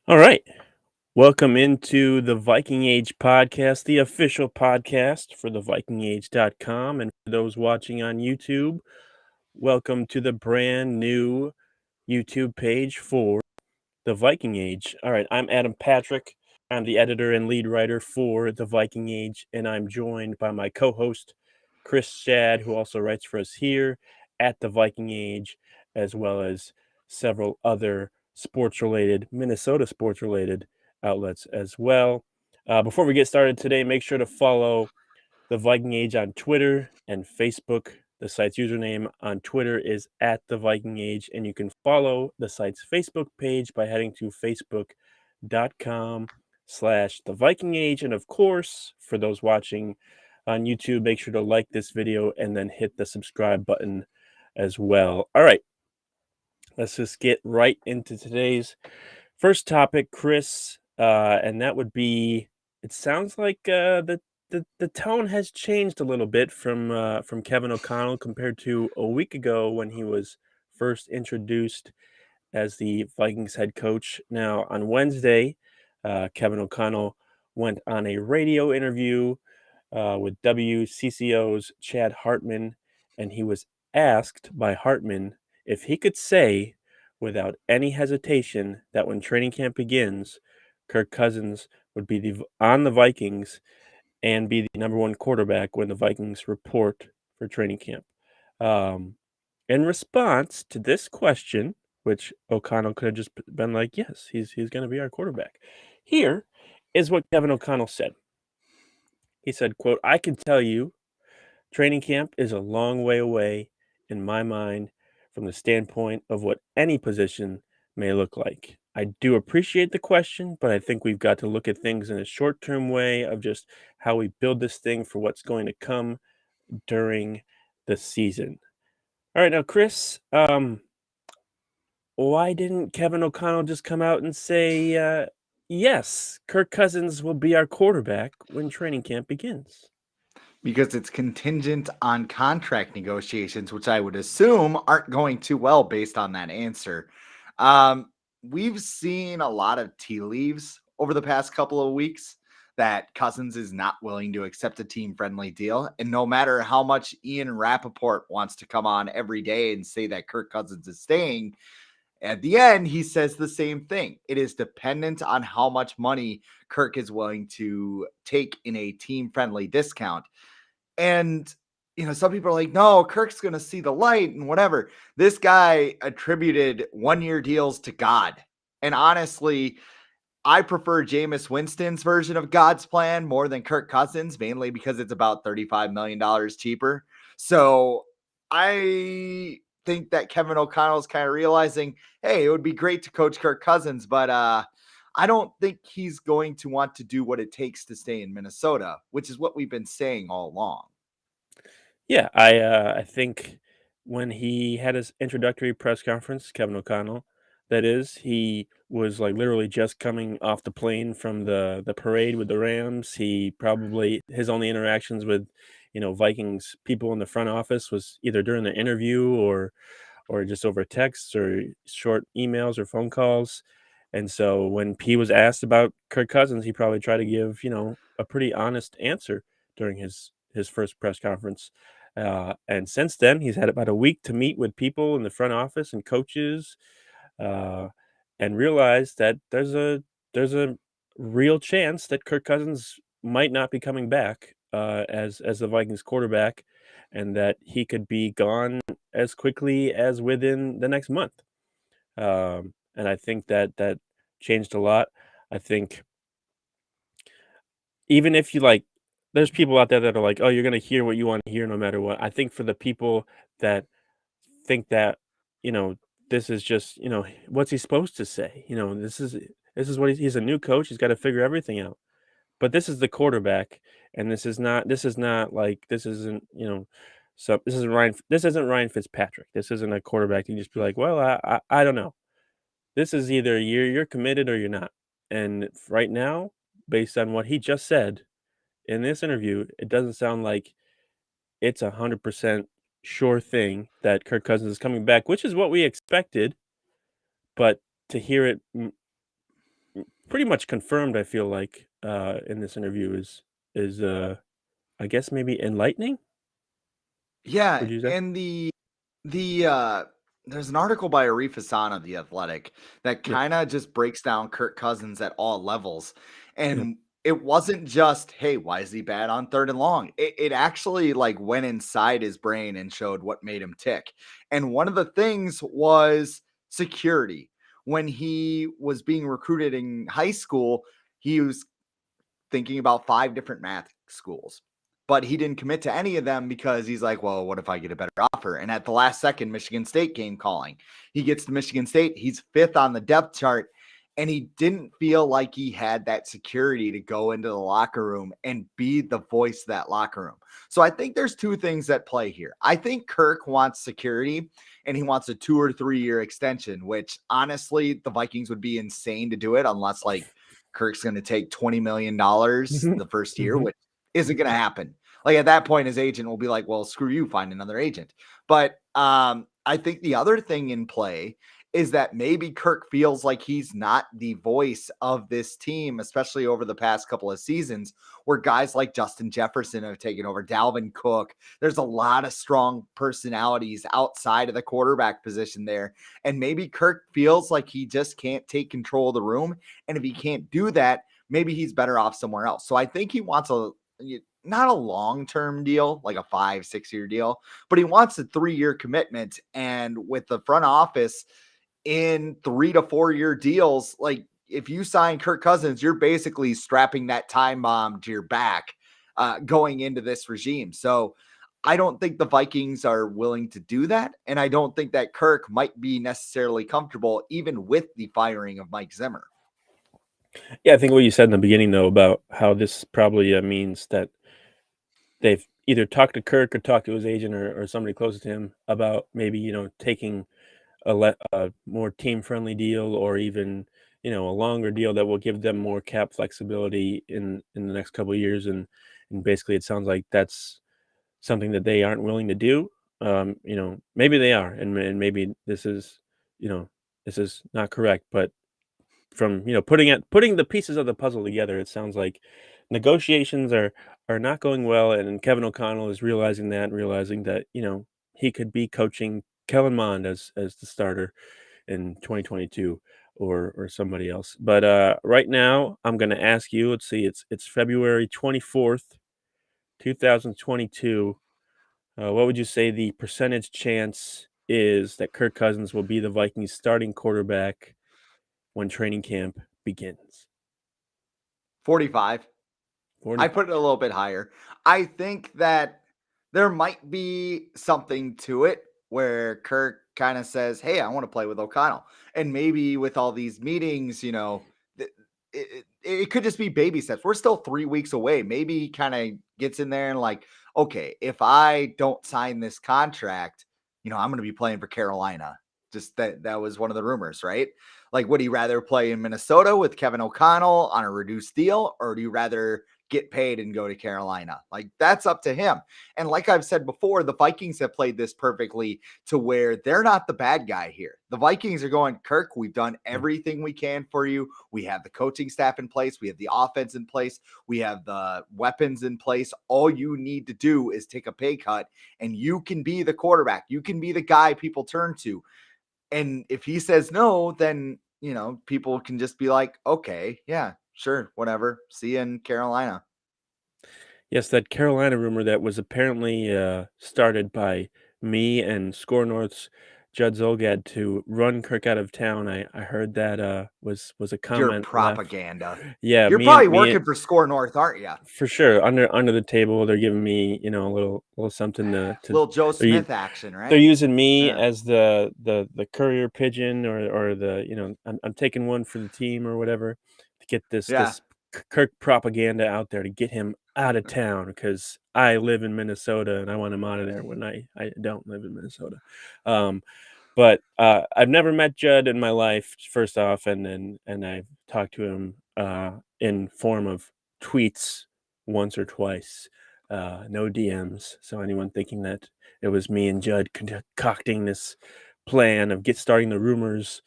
All right. Welcome into the Viking Age podcast, the official podcast for the vikingage.com. And for those watching on YouTube, welcome to the brand new YouTube page for the Viking Age. All right. I'm Adam Patrick. I'm the editor and lead writer for the Viking Age. And I'm joined by my co host, Chris Schad, who also writes for us here at the Viking Age, as well as several other Minnesota sports related outlets as well. Before we get started today, make sure to follow the Viking Age on Twitter and Facebook. The site's username on Twitter is at the Viking Age, and you can follow the site's Facebook page by heading to facebook.com/the Viking Age. And of course, for those watching on YouTube, make sure to like this video and then hit the subscribe button as well. All right, let's just get right into today's first topic, Chris, and that would be. It sounds like the tone has changed a little bit from Kevin O'Connell compared to a week ago when he was first introduced as the Vikings head coach. Now on Wednesday, Kevin O'Connell went on a radio interview with WCCO's Chad Hartman, and he was asked by Hartman if he could say without any hesitation that when training camp begins, Kirk Cousins would be on the Vikings and be the number one quarterback when the Vikings report for training camp. Um, in response to this question, which O'Connell could have just been like, "Yes, he's going to be our quarterback." Here is what Kevin O'Connell said. He said, "Quote, I can tell you training camp is a long way away in my mind from the standpoint of what any position may look like. I do appreciate the question, but I think we've got to look at things in a short-term way of just how we build this thing for what's going to come during the season." All right, now Chris, why didn't Kevin O'Connell just come out and say, yes, Kirk Cousins will be our quarterback when training camp begins? Because it's contingent on contract negotiations, which I would assume aren't going too well based on that answer. We've seen a lot of tea leaves over the past couple of weeks that Cousins is not willing to accept a team friendly deal. And no matter how much Ian Rappaport wants to come on every day and say that Kirk Cousins is staying, at the end, he says the same thing. It is dependent on how much money Kirk is willing to take in a team friendly discount. And, some people are like, no, Kirk's going to see the light and whatever. This guy attributed 1-year deals to God. And honestly, I prefer Jameis Winston's version of God's plan more than Kirk Cousins, mainly because it's about $35 million cheaper. So I think that Kevin O'Connell is kind of realizing, hey, it would be great to coach Kirk Cousins, but I don't think he's going to want to do what it takes to stay in Minnesota, which is what we've been saying all along. Yeah, I think when he had his introductory press conference, Kevin O'Connell, that is, he was like literally just coming off the plane from the parade with the Rams. He probably his only interactions with, Vikings people in the front office was either during the interview or just over texts or short emails or phone calls. And so when he was asked about Kirk Cousins, he probably tried to give, a pretty honest answer during his first press conference. And since then, he's had about a week to meet with people in the front office and coaches, uh, and realize that there's a real chance that Kirk Cousins might not be coming back as the Vikings quarterback, and that he could be gone as quickly as within the next month. And I think that changed a lot. I think even if you like, there's people out there that are like, "Oh, you're gonna hear what you want to hear no matter what." I think for the people that think that, you know, this is just, what's he supposed to say? This is what he's a new coach. He's got to figure everything out. But this is the quarterback, and this is not like this isn't so this isn't Ryan Fitzpatrick. This isn't a quarterback. You just be like, well, I don't know. This is either you're committed or you're not. And right now, based on what he just said in this interview, it doesn't sound like it's 100% sure thing that Kirk Cousins is coming back, which is what we expected. But to hear it pretty much confirmed, I feel like, in this interview is I guess maybe enlightening, Yeah, would you say? and the there's an article by Arif Hassan of The Athletic that Yep, kind of just breaks down Kirk Cousins at all levels. yep. And it wasn't just, hey, why is he bad on third and long? It actually like went inside his brain and showed what made him tick. And one of the things was security. When he was being recruited in high school, he was thinking about 5 different math schools. But he didn't commit to any of them because he's like, well, what if I get a better offer? And at the last second, Michigan State came calling. He gets to Michigan State. He's 5th on the depth chart. And he didn't feel like he had that security to go into the locker room and be the voice of that locker room. So I think there's 2 things at play here. I think Kirk wants security and he wants a 2 or 3 year extension, which honestly, the Vikings would be insane to do it unless like Kirk's going to take $20 million the first year, Mhm. which isn't going to happen. Like at that point, his agent will be like, well, screw you, find another agent. But I think the other thing in play is that maybe Kirk feels like he's not the voice of this team, especially over the past couple of seasons where guys like Justin Jefferson have taken over, Dalvin Cook. There's a lot of strong personalities outside of the quarterback position there. And maybe Kirk feels like he just can't take control of the room. And if he can't do that, maybe he's better off somewhere else. So I think he wants not a long-term deal, like a 5-6 year deal, but he wants a 3 year commitment. And with the front office in 3 to 4 year deals, like if you sign Kirk Cousins, you're basically strapping that time bomb to your back going into this regime. So I don't think the Vikings are willing to do that. And I don't think that Kirk might be necessarily comfortable even with the firing of Mike Zimmer. Yeah, I think what you said in the beginning, though, about how this probably means that they've either talked to Kirk or talked to his agent or somebody close to him about maybe, taking a more team-friendly deal or even, a longer deal that will give them more cap flexibility in the next couple of years. And basically, it sounds like that's something that they aren't willing to do. Maybe they are, and maybe this is not correct, but from putting the pieces of the puzzle together, it sounds like negotiations are not going well, and Kevin O'Connell is realizing that he could be coaching Kellen Mond as the starter in 2022 or somebody else. But right now, I'm going to ask you. Let's see, it's February 24th, 2022. What would you say the percentage chance is that Kirk Cousins will be the Vikings starting quarterback when training camp begins? 45. I 40. put it a little bit higher. I think that there might be something to it where Kirk kind of says, hey, I want to play with O'Connell. And maybe with all these meetings, it could just be baby steps. We're still 3 weeks away. Maybe he kind of gets in there and like, okay, if I don't sign this contract, I'm going to be playing for Carolina. Just that was one of the rumors, right? Like, would he rather play in Minnesota with Kevin O'Connell on a reduced deal, or do you rather get paid and go to Carolina? Like, that's up to him. And like I've said before, the Vikings have played this perfectly to where they're not the bad guy here. The Vikings are going, Kirk, we've done Yeah. everything we can for you. We have the coaching staff in place. We have the offense in place. We have the weapons in place. All you need to do is take a pay cut and you can be the quarterback. You can be the guy people turn to. And if he says no, then, people can just be like, okay, yeah, sure, whatever. See you in Carolina. Yes, that Carolina rumor that was apparently started by me and Score North's Judd Zolgad to run Kirk out of town. I heard that was a Your comment left. propaganda. Yeah, You're me and probably me working for Score North, aren't you? for sure under the table. They're giving me a little something to. Little Joe They're, Smith action, they're right? using me Yeah. as the courier pigeon or the I'm taking one for the team or whatever to get Yeah. this Kirk propaganda out there to get him out of town because I live in Minnesota and I want him out of there when I don't live in Minnesota. Um, but I've never met Judd in my life, first off, and I've talked to him in form of tweets once or twice. No DMs. So anyone thinking that it was me and Judd concocting this plan of starting the rumors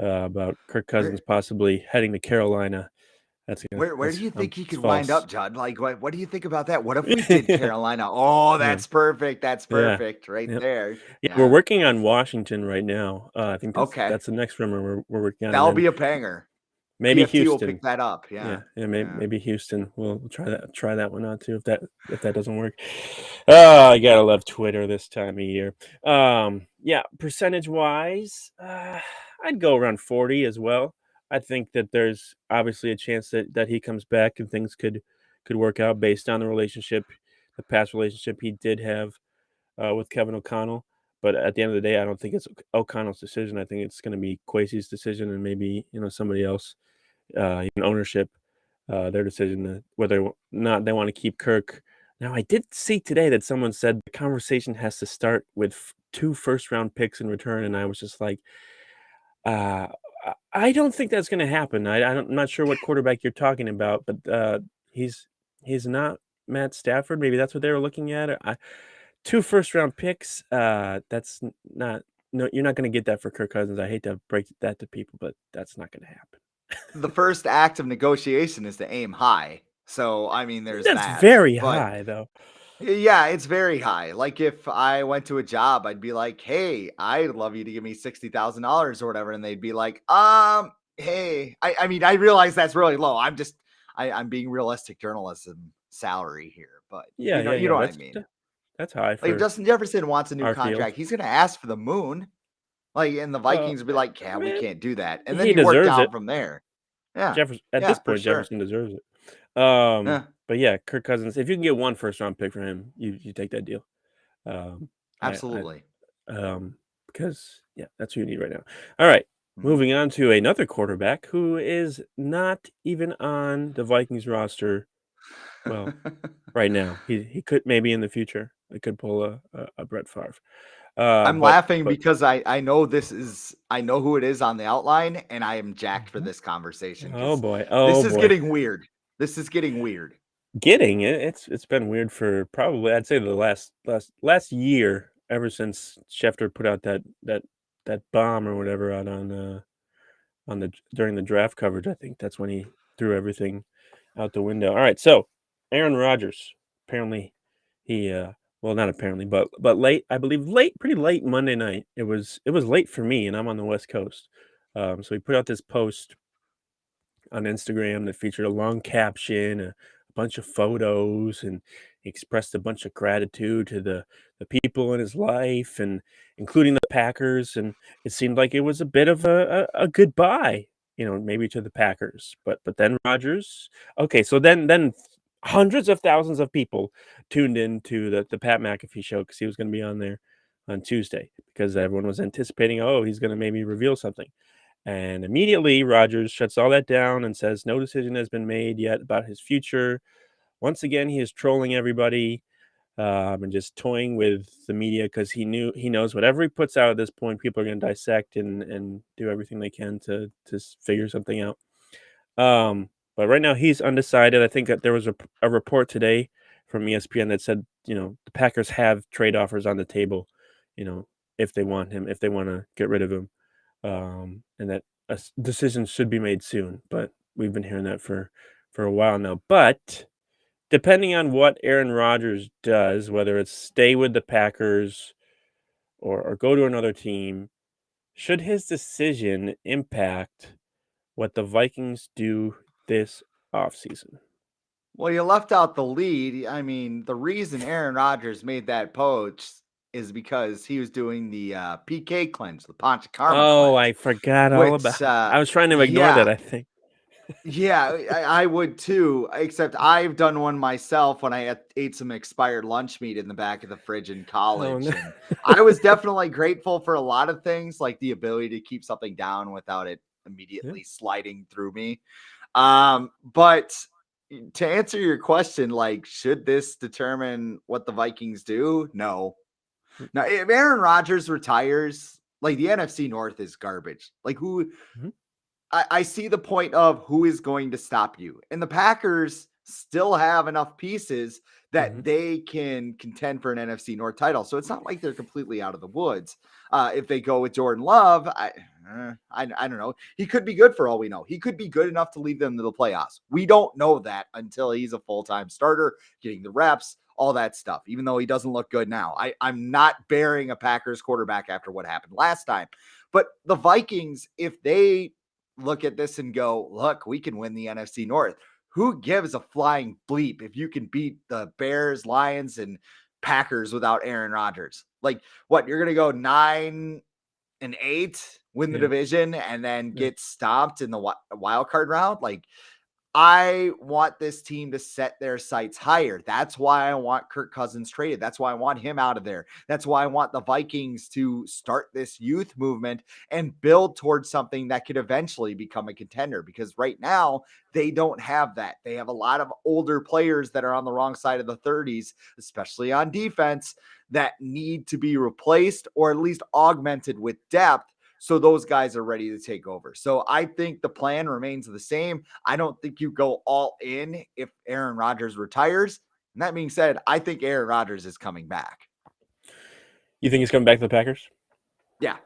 about Kirk Where Cousins possibly heading to Carolina. where do That's you think he it's could wind false. up, Judd? Like, what do you think about that? What if we did Carolina? Oh, Yeah, that's perfect. That's yeah, perfect right yep. there. Yeah, we're Yeah. working on Washington right now. I think Okay. that's the next rumor we're working on, and That'll then be a banger. maybe PFT will pick Houston. that up. Yeah, Yeah. yeah, Yeah. maybe Houston. We'll try that one out too if that doesn't work. Oh, I gotta love Twitter this time of year. Yeah, percentage wise, I'd go around 40 as well. I think that there's obviously a chance that he comes back and things could work out based on the past relationship he did have with Kevin O'Connell. But at the end of the day, I don't think it's O'Connell's decision. I think it's going to be Kwesi's decision and maybe somebody else, even ownership, their decision whether or not they want to keep Kirk. Now, I did see today that someone said the conversation has to start with two first-round picks in return, and I was just like, uh, I don't think that's going to happen. I'm not sure what quarterback you're talking about, but he's he's not Matt Stafford. Maybe that's what they were looking at. Two first-round picks. That's not. No, you're not going to get that for Kirk Cousins. I hate to break that to people, but that's not going to happen. The first act of negotiation is to aim high. So, I mean, there's That's that. very But high, though. yeah, it's very high. Like if I went to a job, I'd be like, "Hey, I'd love you to give me $60,000 or whatever," and they'd be like, hey, I mean, I realize that's really low. I'm being realistic journalism salary here, but Yeah, yeah, you yeah. know what I mean. That's high Like if for Justin Jefferson wants a new our field. contract, he's gonna ask for the moon. Like, and the Vikings would be like, "Yeah, we Man, can't do that," and then he you work deserves down it. from there. Yeah, Jefferson at yeah, this for point, sure. Jefferson deserves it. Yeah, But yeah, Kirk Cousins. If you can get one first round pick for him, you take that deal. Um, I absolutely. because yeah, that's who you need right now. All right, Mhm. moving on to another quarterback who is not even on the Vikings roster. Well, right now, he could maybe in the future. They could pull a Brett Favre. I'm But laughing because I know I know who it is on the outline, and I am jacked for Mhm. this conversation Oh because boy, this oh is boy. getting weird. This is getting weird. Getting it, it's been weird for probably I'd say the last year, ever since Schefter put out that bomb or whatever out on the during the draft coverage. I think that's when he threw everything out the window. All right, so Aaron Rodgers apparently he well not apparently but late I believe pretty late Monday night. It was late for me and I'm on the West Coast. So he put out this post on Instagram that featured a long caption, a bunch of photos, and he expressed a bunch of gratitude to the people in his life, and including the Packers. And it seemed like it was a bit of a goodbye, maybe to the Packers. But then Rogers. Okay, so then hundreds of thousands of people tuned in to the Pat McAfee show because he was going to be on there on Tuesday because everyone was anticipating, oh, he's going to maybe reveal something. And immediately, Rodgers shuts all that down and says no decision has been made yet about his future. Once again, he is trolling everybody and just toying with the media because he knows whatever he puts out at this point, people are going to dissect and do everything they can to figure something out. But right now, he's undecided. I think that there was a report today from ESPN that said the Packers have trade offers on the table, you know, if they want him, if they want to get rid of him, and that a decision should be made soon. But we've been hearing that for a while now. But depending on what Aaron Rodgers does, whether it's stay with the Packers or go to another team, should his decision impact what the Vikings do this offseason? Well, you left out the lead. I mean, the reason Aaron Rodgers made that post is because he was doing the PK cleanse, the Pancha Karma Oh, cleanse, I forgot all about. which I was trying to ignore yeah, that. I think. yeah, I would too, except I've done one myself when I ate some expired lunch meat in the back of the fridge in Oh college. no. And I was definitely grateful for a lot of things, like the ability to keep something down without it Yeah. immediately sliding through me. But to answer your question, like, should this determine what the Vikings do? No. Now, if Aaron Rodgers retires, like the NFC North is garbage. Like, who Mhm. I see the point of who is going to stop you. And the Packers still have enough pieces Mhm. that they can contend for an NFC North title. So it's not like they're completely out of the woods. If they go with Jordan Love, I don't know. He could be good for all we know. He could be good enough to lead them to the playoffs. We don't know that until he's a full-time starter, getting the reps, all that stuff, even though he doesn't look good now. I'm not bearing a Packers quarterback after what happened last time. But the Vikings, if they look at this and go, look, we can win the NFC North, who gives a flying bleep if you can beat the Bears, Lions, and Packers without Aaron Rodgers? Like, what, you're going to go 9-8, win the Yeah. division, and then Yeah. get stopped in the wild card round? Like, I want this team to set their sights higher. That's why I want Kirk Cousins traded. That's why I want him out of there. That's why I want the Vikings to start this youth movement and build towards something that could eventually become a contender, because right now they don't have that. They have a lot of older players that are on the wrong side of the 30s, especially on defense, that need to be replaced or at least augmented with depth, so those guys are ready to take over. So I think the plan remains the same. I don't think you go all in if Aaron Rodgers retires. And that being said, I think Aaron Rodgers is coming back. You think he's coming back to the Packers? Yeah.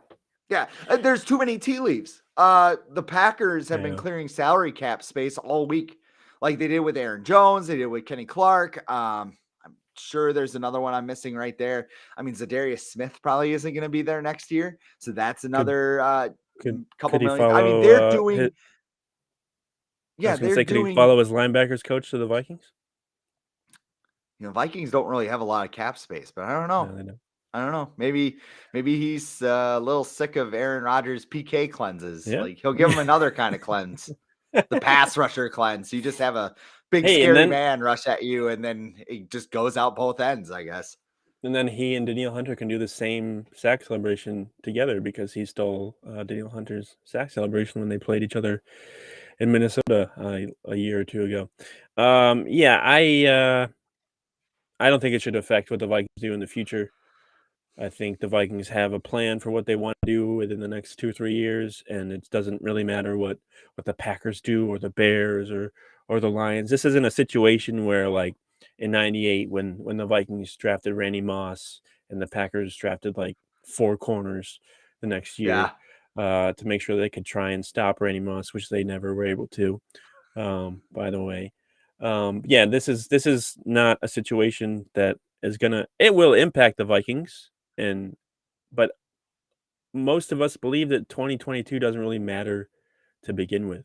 Yeah. There's too many tea leaves. The Packers have been Yeah. clearing salary cap space all week, like they did with Aaron Jones. They did with Kenny Clark. I'm sure there's another one I'm missing right there. I mean, Zadarius Smith probably isn't going to be there next year. So that's Could another couple could he million. I mean, follow they're his, doing, I yeah, was gonna they're say, could he doing, follow his linebackers coach to the Vikings? Vikings don't really have a lot of cap space, but I don't know. No, they don't. I don't know. Maybe he's a little sick of Aaron Rodgers' PK cleanses. Yeah. Like, he'll give him another kind of cleanse, the pass rusher cleanse. You just have a big Hey, and scary then man rush at you, and then it just goes out both ends, I guess. he and Danielle Hunter can do the same sack celebration together because he stole Danielle Hunter's sack celebration when they played each other in Minnesota a year or two ago. Yeah, I don't think it should affect what the Vikings do in the future. I think the Vikings have a plan for what they want to do within the next 2 or 3 years, and it doesn't really matter what the Packers do or the Bears or the Lions. This isn't a situation where, like, in '98 when the Vikings drafted Randy Moss and the Packers drafted, like, 4 corners the next year, Yeah. to make sure they could try and stop Randy Moss, which they never were able to, by the way. Yeah, this is not a situation that is gonna it will impact the Vikings, and but most of us believe that 2022 doesn't really matter to begin with.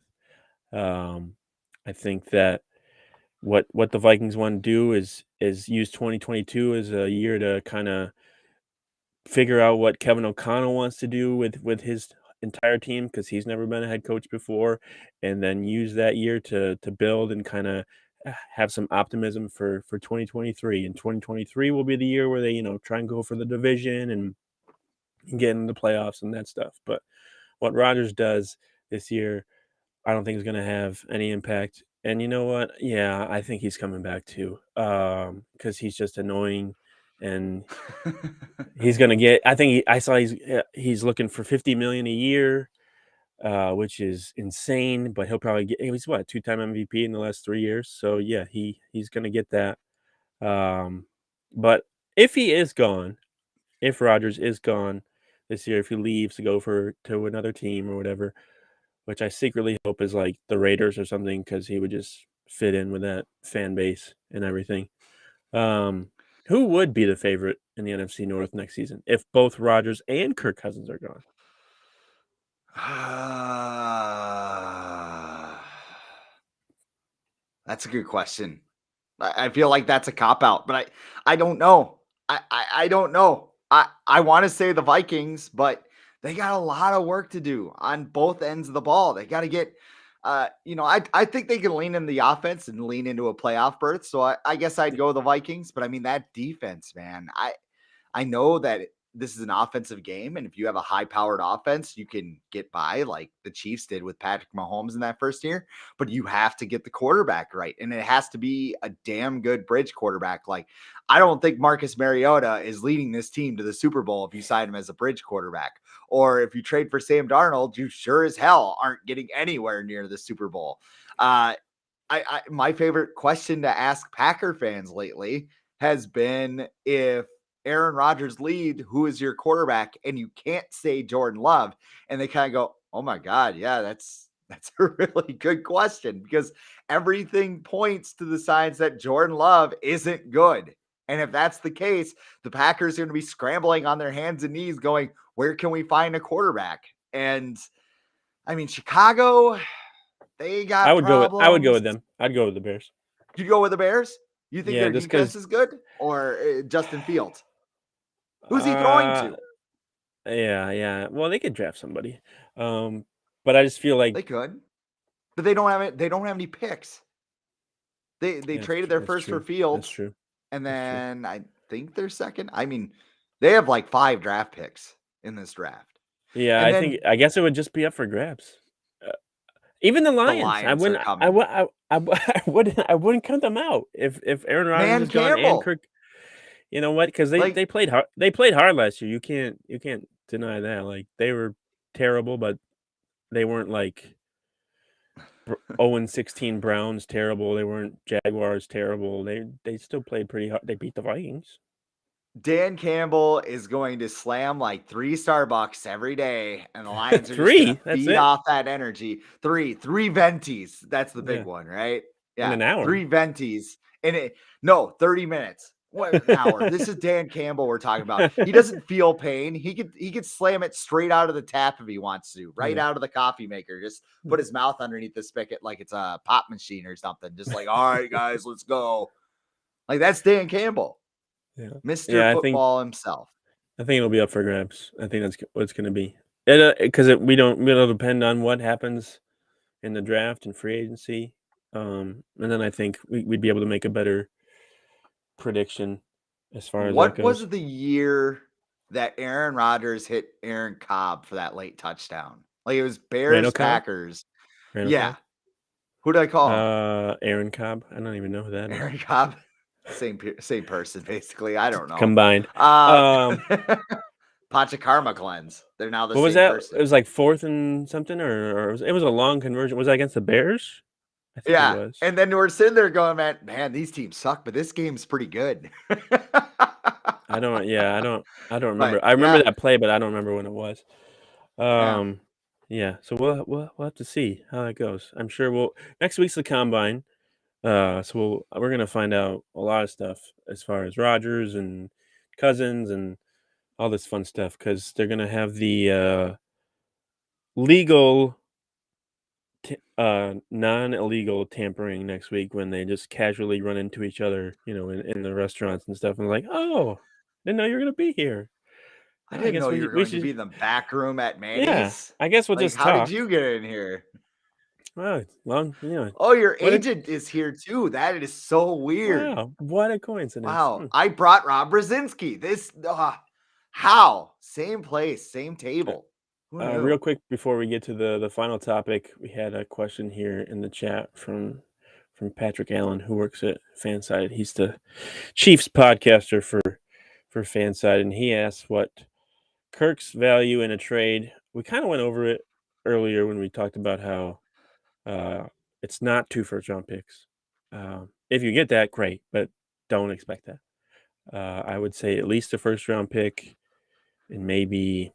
Um, I think that what the Vikings want to do is use 2022 as a year to kind of figure out what Kevin O'Connell wants to do with his entire team, because he's never been a head coach before, and then use that year to build and kind of have some optimism for 2023. And 2023 will be the year where they try and go for the division and get into the playoffs and that stuff. But what Rodgers does this year, I don't think is going to have any impact. And you know what? Yeah, I think he's coming back too, because he's just annoying, and he's gonna get. I think I saw he's looking for 50 million a year, which is insane. But he'll probably get. He was what, 2-time MVP in the last 3 years. So yeah, he's gonna get that. But if he is gone, if Rodgers is gone this year, if he leaves to go to another team or whatever, which I secretly hope is like the Raiders or something, because he would just fit in with that fan base and everything. Um, who would be the favorite in the NFC North next season if both Rodgers and Kirk Cousins are gone? That's a good question. I feel like that's a cop out, but I don't know. I don't know. I want to say the Vikings, but they got a lot of work to do on both ends of the ball. They got to get, I think they can lean in the offense and lean into a playoff berth. So I guess I'd go the Vikings, but I mean, that defense, man, I know that this is an offensive game, and if you have a high-powered offense, you can get by like the Chiefs did with Patrick Mahomes in that first year, but you have to get the quarterback right, and it has to be a damn good bridge quarterback. Like, I don't think Marcus Mariota is leading this team to the Super Bowl if you sign him as a bridge quarterback. Or if you trade for Sam Darnold, you sure as hell aren't getting anywhere near the Super Bowl. my favorite question to ask Packer fans lately has been, if Aaron Rodgers lead, who is your quarterback? And you can't say Jordan Love. And they kind of go, oh my God, yeah, that's a really good question, because everything points to the signs that Jordan Love isn't good. And if that's the case, the Packers are going to be scrambling on their hands and knees going, where can we find a quarterback? And I mean, Chicago, they got problems. I would go with them. I'd go with the Bears. You'd go with the Bears? You think Yeah, their just defense because is good? Or Justin Fields? Who's he throwing to? Yeah. Well, they could draft somebody. But I just feel like They could. But they don't have it. They don't have any picks. They traded their first for Fields. That's true. And then I think their second. I mean, they have like 5 draft picks in this draft. Yeah, And I guess it would just be up for grabs. Even the Lions. Lions are coming. I wouldn't count them out if Aaron Rodgers is gone and Kirk. You know what? Because they played hard. They played hard last year. You can't deny that. Like, they were terrible, but they weren't like 0-16 Browns terrible. They weren't Jaguars terrible. They still played pretty hard. They beat the Vikings. Dan Campbell is going to slam like 3 Starbucks every day, and the Lions are 3? just going to feed off that energy. 3 Ventis. That's the big one, right? Yeah, in an hour. 3 Ventis. 30 minutes. What an hour? This is Dan Campbell we're talking about. He doesn't feel pain. He could slam it straight out of the tap if he wants to, right out of the coffee maker. Just put his mouth underneath the spigot like it's a pop machine or something. Just like, all right, guys, let's go. Like, that's Dan Campbell. Yeah. Mr. Football himself. I think it'll be up for grabs. I think that's what it's going to be. Because we don't depend on what happens in the draft and free agency. And then I think we'd be able to make a better prediction as far as what that goes. was the year that Aaron Rodgers hit Aaron Cobb for that late touchdown? Like, it was Bears Packers. Yeah. Who did I call him? Aaron Cobb. I don't even know who that is. Aaron Cobb. Same person, basically. I don't know. Combined. Panchakarma cleanse. They're now the same person. What was that? It was like 4th and something, or it was a long conversion. Was that against the Bears? I think it was. And then we're sitting there going, man, these teams suck, but this game's pretty good. I don't remember. I remember that play, but I don't remember when it was. Yeah. So we'll have to see how that goes. I'm sure next week's the combine. So we're gonna find out a lot of stuff as far as Rodgers and Cousins and all this fun stuff, because they're gonna have the legal, non-illegal tampering next week, when they just casually run into each other, in the restaurants and stuff, and like, oh, didn't know you were gonna be here. I didn't know you were going to be in the back room at Manny's. Yeah, I guess we'll just talk. How did you get in here? Well, oh, your agent is here too. That is so weird. Wow, what a coincidence. Wow. I brought Rob Brzezinski. This, how? Same place, same table. Real quick, before we get to the final topic, we had a question here in the chat from Patrick Allen, who works at Fanside. He's the Chiefs podcaster for Fanside, and he asked what Kirk's value in a trade. We kind of went over it earlier when we talked about how it's not 2 first-round picks. If you get that, great, but don't expect that. I would say at least a first-round pick and maybe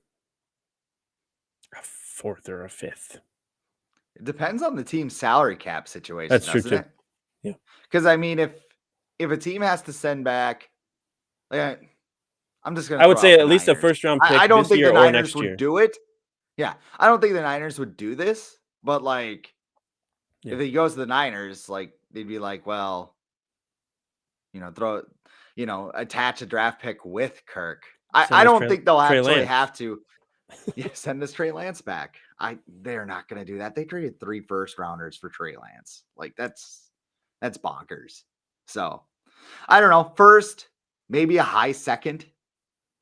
a 4th or a 5th. It depends on the team's salary cap situation. That's true too. It? Yeah. Because I mean, if a team has to send back, I'm just gonna. I would say at least a first-round pick. I don't this think year the or Niners next would year. do it. Yeah, I don't think the Niners would do this. But if he goes to the Niners, they'd be like, well, attach a draft pick with Kirk. I don't think they'll actually have to. Send this Trey Lance back. They're not going to do that. They traded 3 first-rounders for Trey Lance. That's bonkers. So I don't know. First, maybe a high second.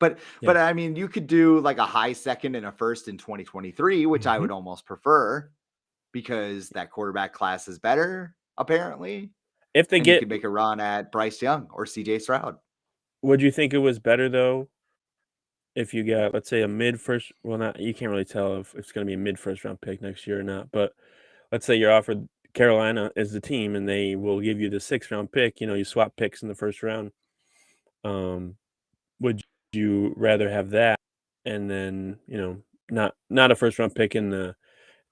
But I mean, you could do like a high second and a first in 2023, which I would almost prefer, because that quarterback class is better, apparently. If they you could make a run at Bryce Young or CJ Stroud. Would you think it was better though if you got, let's say, a mid-first? Well, not, you can't really tell if it's going to be a mid-first round pick next year or not. But let's say you're offered Carolina is the team, and they will give you the 6th-round pick. You swap picks in the first round. Would you rather have that, and then not a first-round pick in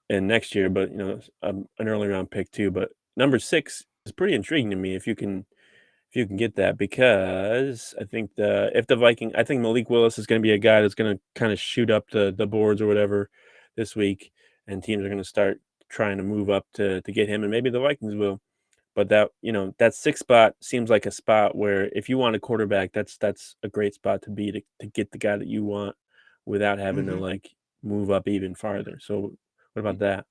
next year, but an early round pick too? But number 6 is pretty intriguing to me if you can get that, because I think I think Malik Willis is going to be a guy that's going to kind of shoot up the boards or whatever this week, and teams are going to start trying to move up to get him, and maybe the Vikings will. But that 6th spot seems like a spot where if you want a quarterback, that's a great spot to be to get the guy that you want without having to like move up even farther. So what about that?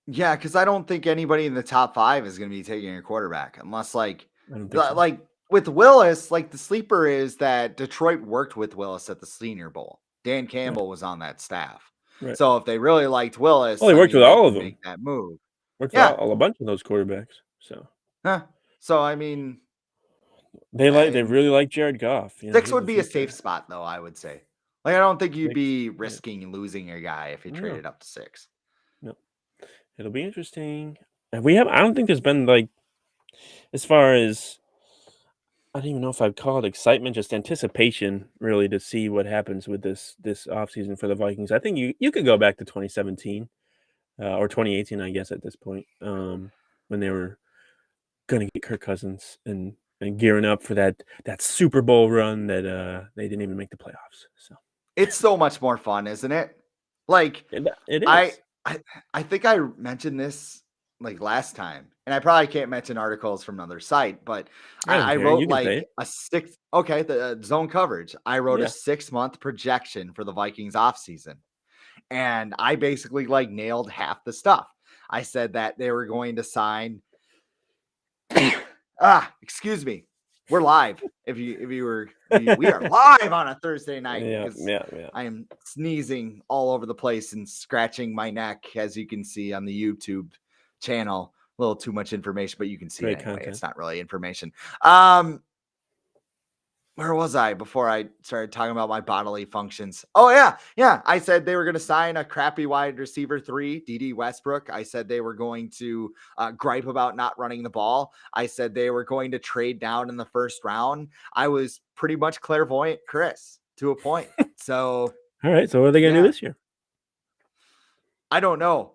Yeah, because I don't think anybody in the top 5 is going to be taking a quarterback unless I don't think so. like with Willis, like the sleeper is that Detroit worked with Willis at the Senior Bowl. Dan Campbell was on that staff. Right. So if they really liked Willis, Well, he worked with all of them. make that move. Worked with a bunch of those quarterbacks. So So I mean, they really like Jared Goff. 6 would be a safe spot, though, I would say. Like, I don't think you'd be risking losing a guy if you traded up to 6. No, it'll be interesting. I don't think there's been as far as, I don't even know if I'd call it excitement, just anticipation, really, to see what happens with this offseason for the Vikings. I think you could go back to 2017 or 2018, I guess, at this point, when they were going to get Kirk Cousins and gearing up for that Super Bowl run that they didn't even make the playoffs. So it's so much more fun, isn't it? Like it is. I think I mentioned this like last time, and I probably can't mention articles from another site, but I wrote like a 6. Okay, the zone coverage. I wrote a 6-month projection for the Vikings offseason, and I basically like nailed half the stuff. I said that they were going to sign. Excuse me. We're live. We are live on a Thursday night. Yeah. I am sneezing all over the place and scratching my neck, as you can see on the YouTube channel. A little too much information, but you can see it anyway. Content. It's not really information. Where was I before I started talking about my bodily functions? Oh, yeah. I said they were going to sign a crappy wide receiver 3, D.D. Westbrook. I said they were going to gripe about not running the ball. I said they were going to trade down in the first round. I was pretty much clairvoyant, Chris, to a point. So, all right. So what are they going to do this year? I don't know.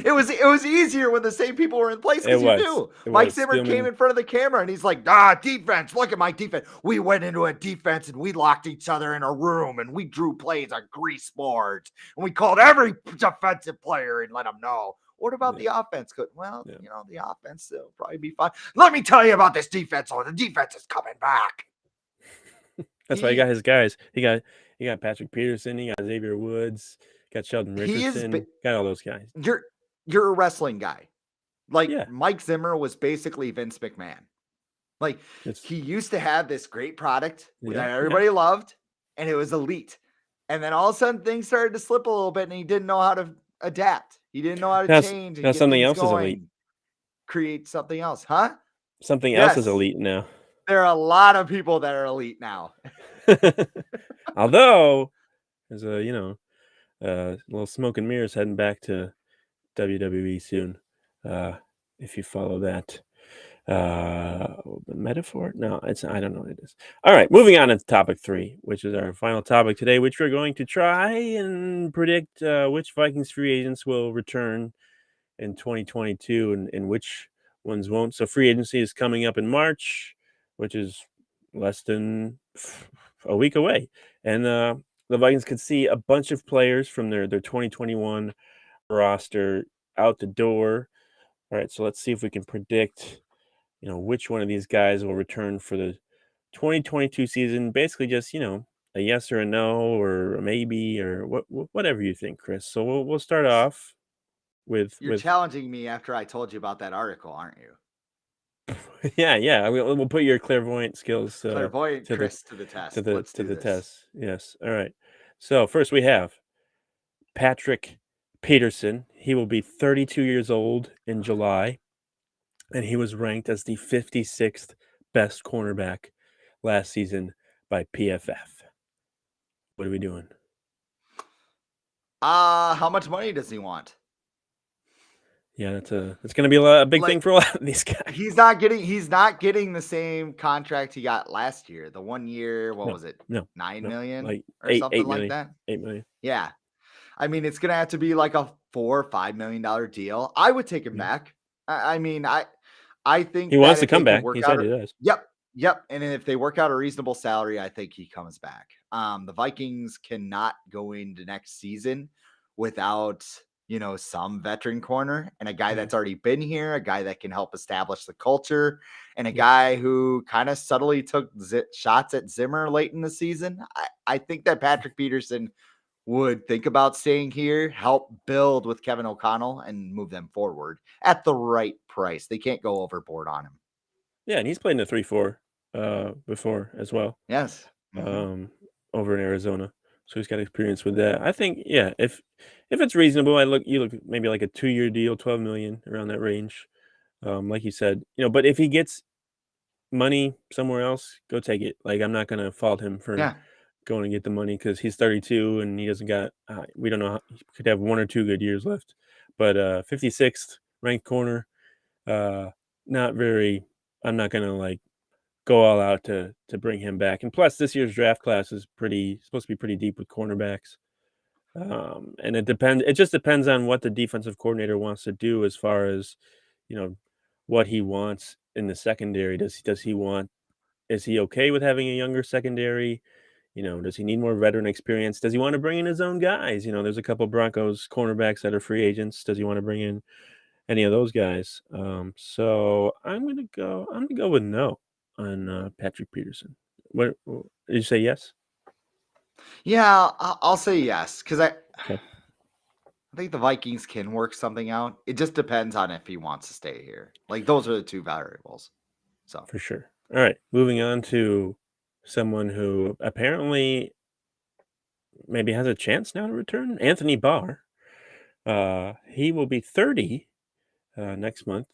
It was easier when the same people were in place, because you knew. Mike Zimmer came in front of the camera and he's like, defense, look at my defense. We went into a defense and we locked each other in a room and we drew plays on grease boards and we called every defensive player and let them know. What about the offense? Well, the offense will probably be fine. Let me tell you about this defense. The defense is coming back. That's why he got his guys. He got Patrick Peterson. He got Xavier Woods. Got Sheldon Richardson. Got all those guys. You're a wrestling guy. Mike Zimmer was basically Vince McMahon. He used to have this great product that everybody loved, and it was elite. And then all of a sudden things started to slip a little bit, and he didn't know how to adapt. He didn't know how to change. Now something else is elite. Create something else, huh? Something else is elite now. There are a lot of people that are elite now. Although there's a little smoke and mirrors heading back to WWE soon, if you follow that metaphor. No, I don't know what it is. All right, moving on to topic 3, which is our final topic today, which we're going to try and predict which Vikings free agents will return in 2022 and which ones won't. So free agency is coming up in March, which is less than a week away, and the Vikings could see a bunch of players from their 2021 roster out the door. All right, so let's see if we can predict, which one of these guys will return for the 2022 season. Basically, just a yes or a no or a maybe or whatever you think, Chris. So we'll start off with. You're challenging me after I told you about that article, aren't you? Yeah. We'll put your clairvoyant skills to the test. To the test. Yes. All right. So first we have Patrick Peterson. He will be 32 years old in July, and he was ranked as the 56th best cornerback last season by PFF. What are we doing? How much money does he want? Yeah, it's going to be a big thing Like for a lot of these guys. he's not getting the same contract he got last year. The 1 year, what No, was it? no, 9 no, million like or something eight like million, that. 8 million. Yeah. I mean, it's gonna have to be like a $4 or $5 million deal. I would take him Yeah. back. I mean, I He think that wants to if they come can back. work He out said he does. yep, yep. And if they work out a reasonable salary, I think he comes back. The Vikings cannot go into next season without, some veteran corner and a guy Yeah. that's already been here, a guy that can help establish the culture, and a Yep. guy who kind of subtly took shots at Zimmer late in the season. I think that Patrick Peterson would think about staying here, help build with Kevin O'Connell, and move them forward at the right price. They can't go overboard on him. Yeah, and he's played in the 3-4 before as well. Yes. Over in Arizona. So he's got experience with that. I think, yeah, if it's reasonable, you look maybe like a 2-year deal, 12 million around that range. Like you said, but if he gets money somewhere else, go take it. Like I'm not gonna fault him for Yeah. going to get the money because he's 32 and he doesn't got. We don't know. He could have 1 or 2 good years left, but 56th ranked corner, uh, not very. I'm not gonna like go all out to bring him back. And plus, this year's draft class is supposed to be pretty deep with cornerbacks. And it depends. It just depends on what the defensive coordinator wants to do as far as, you know, what he wants in the secondary. Does he want? Is he okay with having a younger secondary? Does he need more veteran experience? Does he want to bring in his own guys? There's a couple Broncos cornerbacks that are free agents. Does he want to bring in any of those guys? So I'm gonna go with no on Patrick Peterson. What did you say? Yes. Yeah, I'll say yes because Okay, I think the Vikings can work something out. It just depends on if he wants to stay here. Like those are the two variables. So for sure. All right, moving on to someone who apparently maybe has a chance now to return. Anthony Barr. He will be 30 next month,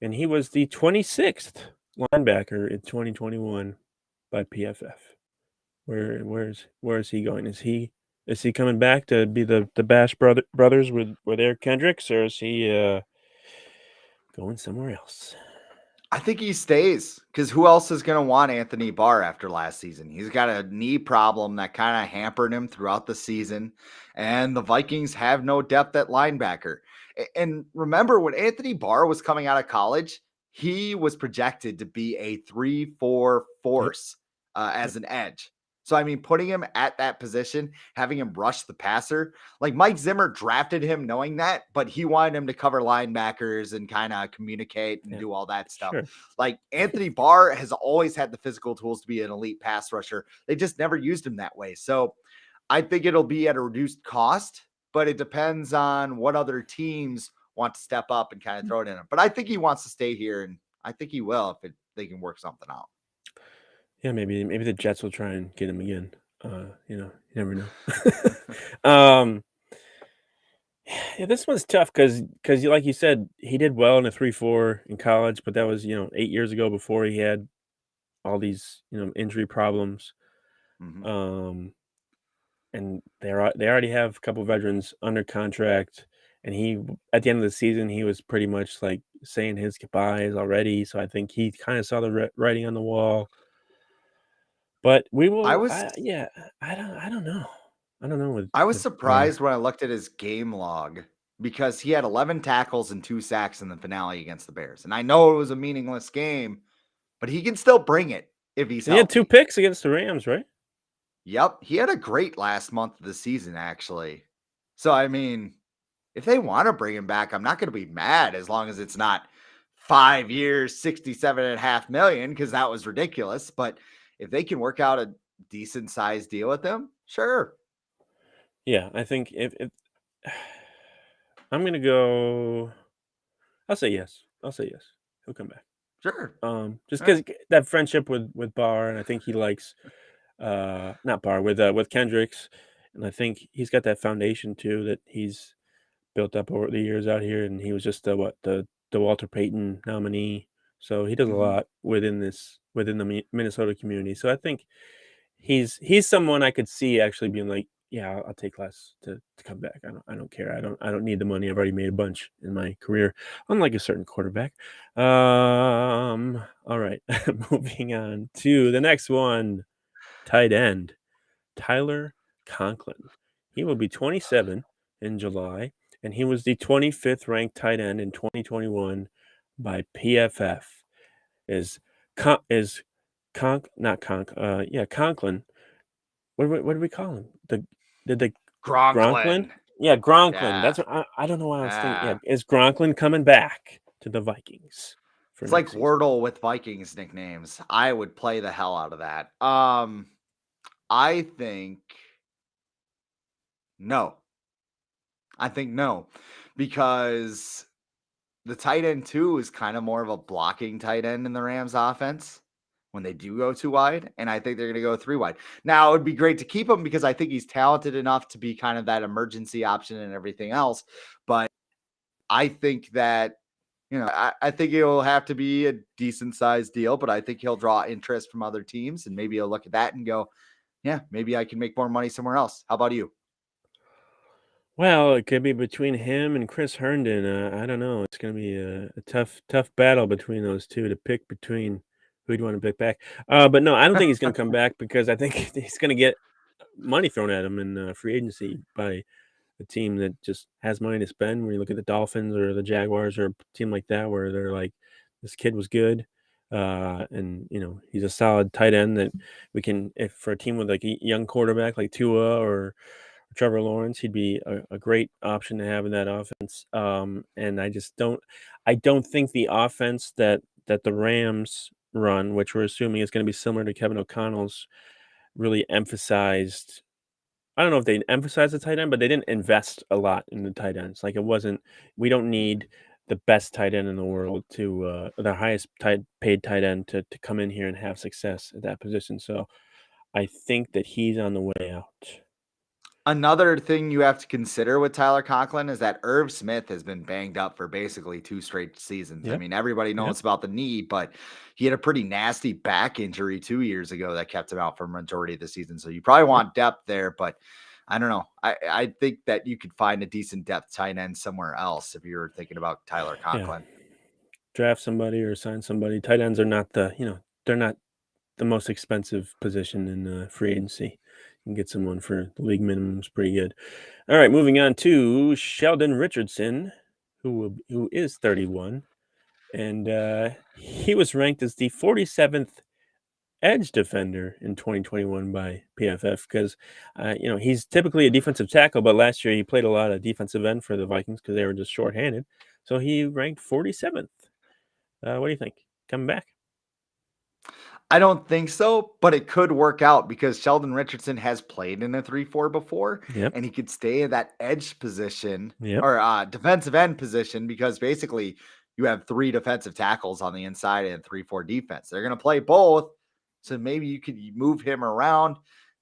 and he was the 26th linebacker in 2021 by PFF. Where is he going? Is he coming back to be the Bash brothers with Eric Kendricks, or is he going somewhere else? I think he stays because who else is going to want Anthony Barr after last season? He's got a knee problem that kind of hampered him throughout the season, and the Vikings have no depth at linebacker. And remember, when Anthony Barr was coming out of college, he was projected to be a 3-4 Yep. force as an edge. So, I mean, putting him at that position, having him rush the passer, like Mike Zimmer drafted him knowing that, but he wanted him to cover linebackers and kind of communicate and Yeah. do all that stuff. Sure. Like Anthony Barr has always had the physical tools to be an elite pass rusher. They just never used him that way. So I think it'll be at a reduced cost, but it depends on what other teams want to step up and kind of throw it in him. But I think he wants to stay here, and I think he will if they can work something out. Yeah, maybe the Jets will try and get him again. You never know. um, yeah, this one's tough because like you said, he did well in a 3-4 in college, but that was 8 years ago before he had all these injury problems. Mhm. Um, and they already have a couple veterans under contract, and he at the end of the season he was pretty much like saying his goodbyes already. So I think he kind of saw the writing on the wall. But we I will. was Yeah, I don't know. I don't know I was with Barr. surprised when I looked at his game log because he had 11 tackles and 2 sacks in the finale against the Bears. And I know it was a meaningless game, but he can still bring it if he's And he had 2 healthy. picks against the Rams, right? Yep, he had a great last month of the season, actually. So, I mean, if they want to bring him back, I'm not going to be mad as long as it's not 5 years, 67.5 million, because that was ridiculous. But if they can work out a decent sized deal with him, sure. Yeah, I think if I'm gonna go, I'll say yes. I'll say yes. He'll come back. Sure. Just All right. because that friendship with Barr, and I think he likes not Barr with Kendricks, and I think he's got that foundation too that he's built up over the years out here, and he was just the Walter Payton nominee, so he does a Mhm. lot within the Minnesota community. So I think he's someone I could see actually being like yeah, I'll take less to come back. I don't care. I don't need the money. I've already made a bunch in my career, unlike a certain quarterback. All right, moving on to the next one. Tight end Tyler Conklin. He will be 27 in July, and he was the 25th ranked tight end in 2021 by PFF. Is Conklin. What do we call him? The Gronklin? Gronklin. Yeah, Gronklin. Yeah. That's what I don't know why I was thinking. Yeah, Yeah. is Gronklin coming back to the Vikings for It's like next season? Wordle with Vikings nicknames. I would play the hell out of that. I think no. I think no, because the tight end too is kind of more of a blocking tight end in the Rams offense when they do go too wide. And I think they're going to go 3 wide. Now, it would be great to keep him because I think he's talented enough to be kind of that emergency option and everything else. But I think that, I think it'll have to be a decent sized deal, but I think he'll draw interest from other teams and maybe he'll look at that and go, yeah, maybe I can make more money somewhere else. How about you? Well, it could be between him and Chris Herndon. I don't know. It's going to be a tough battle between those two to pick between who you'd want to pick back. But no, I don't think he's going to come back because I think he's going to get money thrown at him in free agency by a team that just has money to spend. When you look at the Dolphins or the Jaguars or a team like that, where they're like, this kid was good, and he's a solid tight end that we can. If for a team with like a young quarterback like Tua or Trevor Lawrence, he'd be a great option to have in that offense. And I don't think the offense that the Rams run, which we're assuming is going to be similar to Kevin O'Connell's, really emphasized. I don't know if they emphasized the tight end, but they didn't invest a lot in the tight ends. Like it wasn't. We don't need the best tight end in the world the highest paid tight end to come in here and have success at that position. So I think that he's on the way out. Another thing you have to consider with Tyler Conklin is that Irv Smith has been banged up for basically 2 straight seasons. I Yep. mean, everybody Yep. knows about the knee, but he had a pretty nasty back injury 2 years ago that kept him out for a majority of the season. So you probably Yep. want depth there, but I don't know. I think that you could find a decent depth tight end somewhere else if you're thinking about Tyler Yeah. Conklin. Draft somebody or sign somebody. Tight ends are not they're not the most expensive position in free agency. You can get someone for the league minimum is pretty good. All right, moving on to Sheldon Richardson, who is 31, and he was ranked as the 47th edge defender in 2021 by PFF because he's typically a defensive tackle, but last year he played a lot of defensive end for the Vikings because they were just shorthanded. So he ranked 47th. What do you think? Coming back? I don't think so, but it could work out because Sheldon Richardson has played in a 3-4 before, Yep. and he could stay in that edge position Yep. or defensive end position because basically you have 3 defensive tackles on the inside and 3-4 defense. They're going to play both. So maybe you could move him around.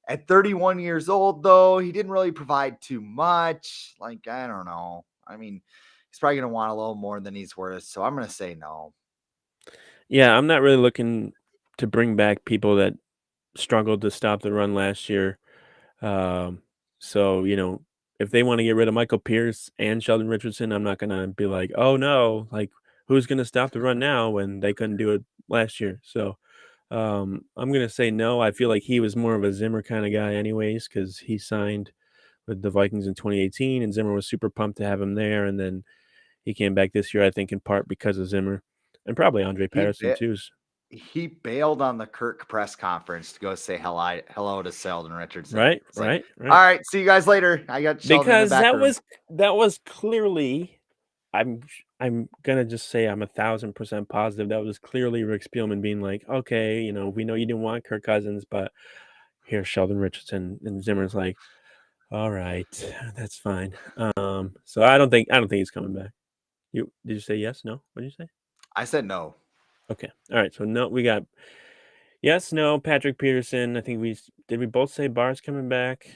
At 31 years old, though, he didn't really provide too much. Like, I don't know. I mean, he's probably going to want a little more than he's worth. So I'm going to say no. Yeah, I'm not really looking to bring back people that struggled to stop the run last year. So, if they want to get rid of Michael Pierce and Sheldon Richardson, I'm not going to be like, oh no, like who's going to stop the run now when they couldn't do it last year? So, I'm going to say no. I feel like he was more of a Zimmer kind of guy, anyways, because he signed with the Vikings in 2018, and Zimmer was super pumped to have him there. And then he came back this year, I think, in part because of Zimmer and probably Andre He Patterson, bit. too. He bailed on the Kirk press conference to go say hello to Sheldon Richardson. Right, It's like, right, all right. right, see you guys later. I got Sheldon in the Because back room. that was clearly I'm gonna just say I'm 1,000% positive that was clearly Rick Spielman being like, okay, we know you didn't want Kirk Cousins, but here's Sheldon Richardson, and Zimmer's like, all right, that's fine. So I don't think he's coming back. Did you say yes? No? What did you say? I said no. Okay, all right. So no, we got yes, no, Patrick Peterson. I think we both say Barr's coming back.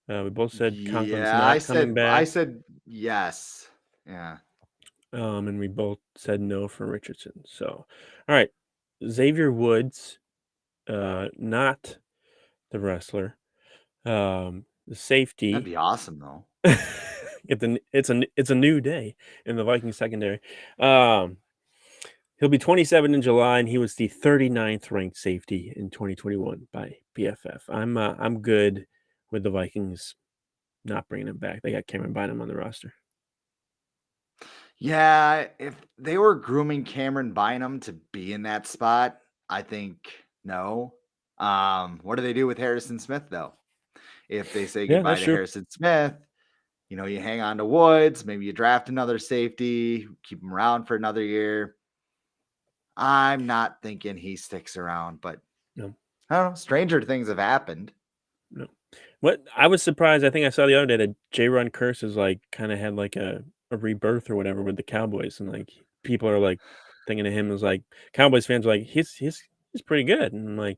We both said Conklin's Yeah, I not coming said I back. said yes. Yeah. And we both said no for Richardson. So, all right, Xavier Woods, not the wrestler. The safety. That'd be awesome, though. It's a new day in the Viking secondary. He'll be 27 in July, and he was the 39th ranked safety in 2021 by PFF. I'm good with the Vikings not bringing him back. They got Cameron Bynum on the roster. Yeah, if they were grooming Cameron Bynum to be in that spot, I think no. What do they do with Harrison Smith though? If they say Yeah, goodbye that's to true. Harrison Smith, you hang on to Woods, maybe you draft another safety, keep him around for another year. I'm not thinking he sticks around, but No, I don't know. Stranger things have happened. no. What I was surprised, I think I saw the other day that J-Run Curse is like kind of had like a rebirth or whatever with the Cowboys, and like people are like thinking of him as like Cowboys fans are like he's pretty good, and I'm like,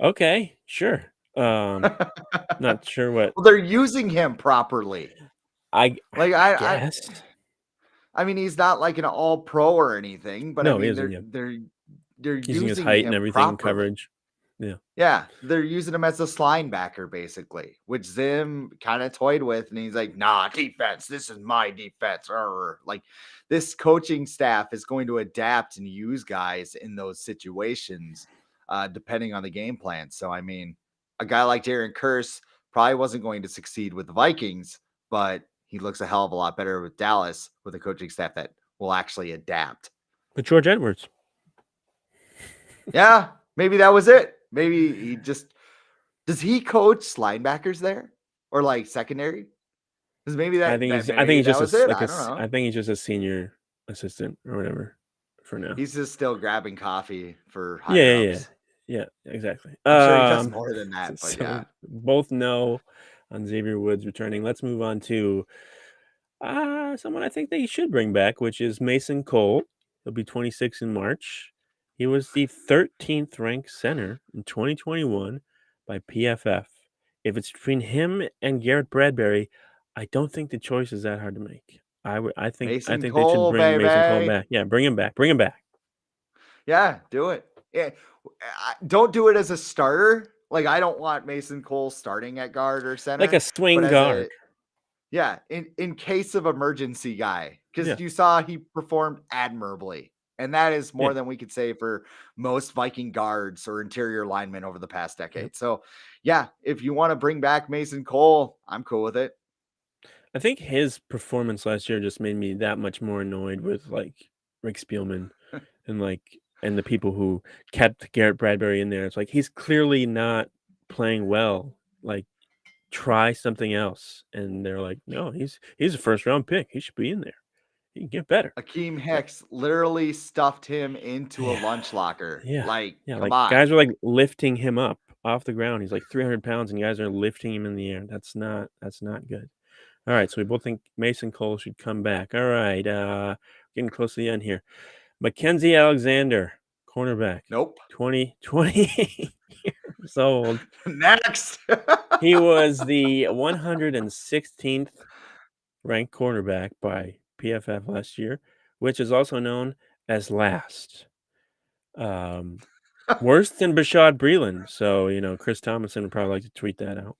okay, sure. Not sure what Well, they're using him properly. I Like I guess. I mean, he's not like an all pro or anything, but I No, he mean isn't yet. they're Using his using height and him everything, properly. coverage. Yeah. Yeah, they're using him as a linebacker, basically, which Zim kind of toyed with, and he's like, "Nah, defense. This is my defense." Like, this coaching staff is going to adapt and use guys in those situations, depending on the game plan. So, I mean, a guy like Darren Curse probably wasn't going to succeed with the Vikings, but he looks a hell of a lot better with Dallas with a coaching staff that will actually adapt. But George Edwards. Yeah, maybe that was it. Maybe he just does he coach linebackers there or like secondary? Because maybe I think maybe he's that just was it. like I don't know. I think he's just a senior assistant or whatever for now. He's just still grabbing coffee for higher Yeah, yeah, yeah. ups. Yeah, exactly. I'm sure he does more than that, but So yeah. both know on Xavier Woods returning. Let's move on to someone I think they should bring back, which is Mason Cole. He'll be 26 in March. He was the 13th ranked center in 2021 by PFF. If it's between him and Garrett Bradbury, I don't think the choice is that hard to make. I Mason think they should Cole, bring Mason Cole baby. back. Yeah, bring him back. Bring him back. Yeah, do it. Yeah. Don't do it as a starter. Like, I don't want Mason Cole starting at guard or Like center, a but swing as guard. a yeah, in case of emergency guy, Yeah. because you saw he performed admirably. And that is Yeah. more than we could say for most Viking guards or interior linemen over the past decade. Yep. So, yeah, if you want to bring back Mason Cole, I'm cool with it. I think his performance last year just made me that much more annoyed with like Rick Spielman and the people who kept Garrett Bradbury in there. It's like he's clearly not playing well. Like try something else. And they're like, no, he's a first round pick. He should be in there. He can get better. Akeem Hicks literally stuffed him into a Yeah. lunch locker. Yeah. Like, Yeah. come Like on. guys are like lifting him up off the ground. He's like 300 pounds and guys are lifting him in the air. That's not good. All right. So we both think Mason Cole should come back. All right. Getting close to the end here. Mackenzie Alexander, cornerback, Nope. 20 years old. Next. He was the 116th ranked cornerback by PFF last year, which is also known as last. Worse than Bashad Breeland. So, Chris Tomlinson would probably like to tweet that out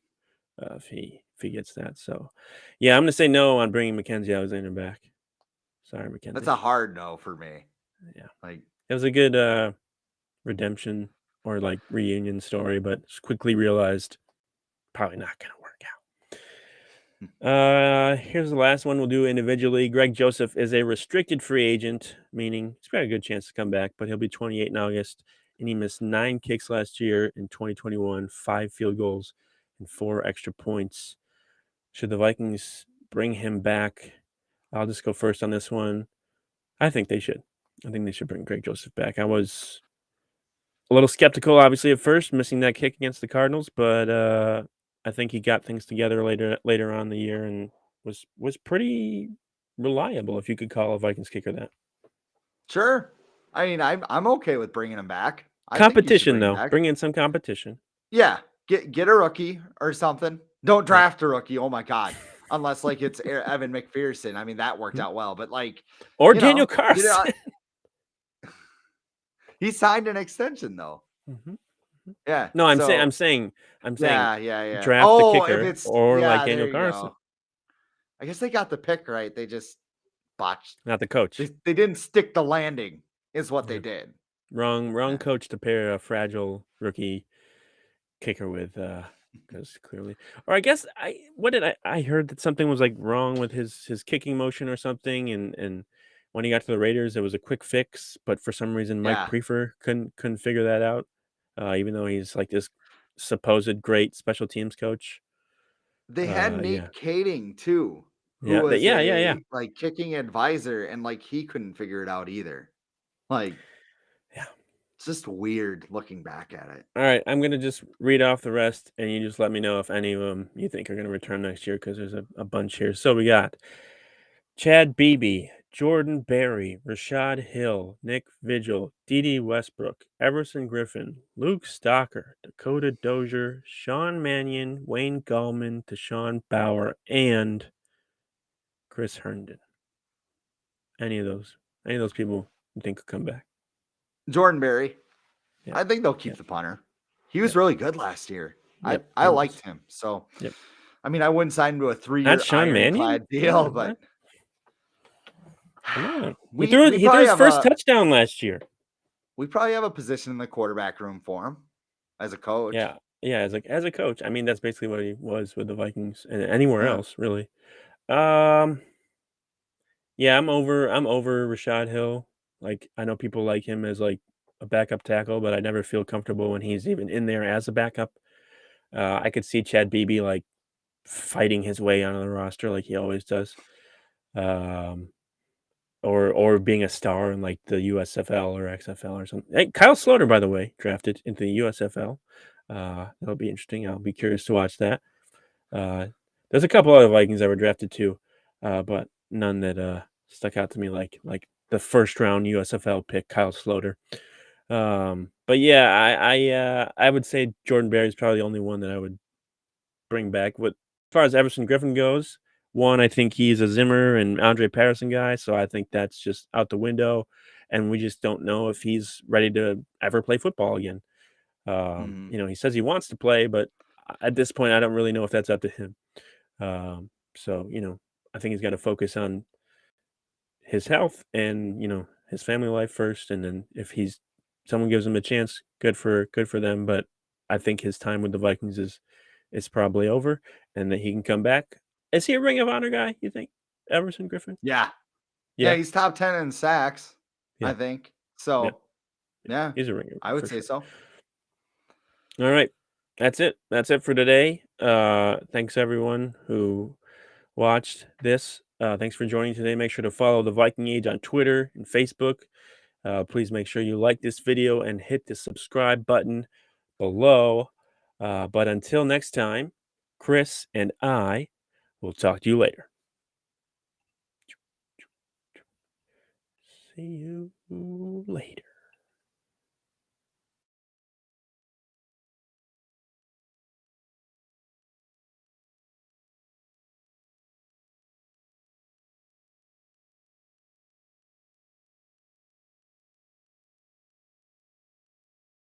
if he gets that. So, yeah, I'm going to say no on bringing Mackenzie Alexander back. Sorry, Mackenzie. That's a hard no for me. Yeah. Like, it was a good redemption or like reunion story, but just quickly realized probably not going to work out. Here's the last one we'll do individually. Greg Joseph is a restricted free agent, meaning he's got a good chance to come back, but he'll be 28 in August, and he missed 9 kicks last year in 2021, 5 field goals, and 4 extra points. Should the Vikings bring him back? I'll just go first on this one. I think they should. I think they should bring Greg Joseph back. I was a little skeptical, obviously, at first, missing that kick against the Cardinals, but I think he got things together later on in the year and was pretty reliable, if you could call a Vikings kicker that. sure. I mean, I'm okay with bringing him back. I think you should Competition, bring him though. back. Bring in some competition. Yeah, get a rookie or something. Don't draft a rookie. Oh my god. Unless like it's Evan McPherson. I mean, that worked out well, but like Or Daniel Carlson. he signed an extension though. Mm-hmm. Yeah. No, I'm So saying yeah. draft the Oh, if kicker it's or like yeah, Daniel there you Carlson, go. I guess they got the pick right. They just botched. not the coach. They didn't stick the landing, is what they Yeah. did. Wrong Yeah. coach to pair a fragile rookie kicker with, because clearly, or I guess I heard that something was like wrong with his kicking motion or something, and when he got to the Raiders, there was a quick fix, but for some reason, Mike Yeah. Prefer couldn't figure that out, even though he's like this supposed great special teams coach. They had Yeah, Nate Kading too, who yeah, was yeah, a like kicking advisor, and like he couldn't figure it out either. Like yeah. it's just weird looking back at it. All right, I'm gonna just read off the rest, and you just let me know if any of them you think are gonna return next year, because there's a bunch here. So we got Chad Beebe, Jordan Berry, Rashad Hill, Nick Vigil, Dede Westbrook, Everson Griffin, Luke Stocker, Dakota Dozier, Sean Mannion, Wayne Gallman, Deshaun Bauer, and Chris Herndon. Any of those people you think could come back? Jordan Berry, Yep, I think they'll keep yep, the punter. He was yep, really good last year. yep. I He liked was. him. So Yep. I mean, I wouldn't sign him to a Not 3-year Sean Mannion. ironclad deal, God, but what? Come on. He we threw we he threw probably his have first a touchdown last year. position in the quarterback room for him as a coach. Yeah. Yeah, as a coach. I mean, that's basically what he was with the Vikings and anywhere Yeah. else, really. Um, yeah, I'm over Rashad Hill. Like, I know people like him as like a backup tackle, but I never feel comfortable when he's even in there as a backup. I could see Chad Beebe like fighting his way onto the roster like he always does. Um, or being a star in like the USFL or XFL or something. Hey, Kyle Sloter, by the way, drafted into the USFL. That'll be interesting. I'll be curious to watch that. Uh, there's a couple other Vikings that were drafted too, but none that stuck out to me like the first round USFL pick, Kyle Sloter. But yeah, I would say Jordan Berry is probably the only one that I would bring back. With as far as Everson Griffin goes, one, I think he's a Zimmer and Andre Patterson guy, so I think that's just out the window, and we just don't know if he's ready to ever play football again. Mhm. He says he wants to play, but at this point, I don't really know if that's up to him. So I think he's got to focus on his health and his family life first, and then if someone gives him a chance, good for them. But I think his time with the Vikings is probably over, and that he can come back. Is he a Ring of Honor guy? You think Everson Griffin? Yeah. Yeah, Yeah, he's top 10 in sacks, I yeah, think. yeah, So, yeah. yeah, He's a ringer I would for say sure. so. All right, that's it. That's it for today. Thanks everyone who watched this. Thanks for joining today. Make sure to follow the Viking Age on Twitter and Facebook. Please make sure you like this video and hit the subscribe button below. But until next time, Chris and I will talk to you later. See you later.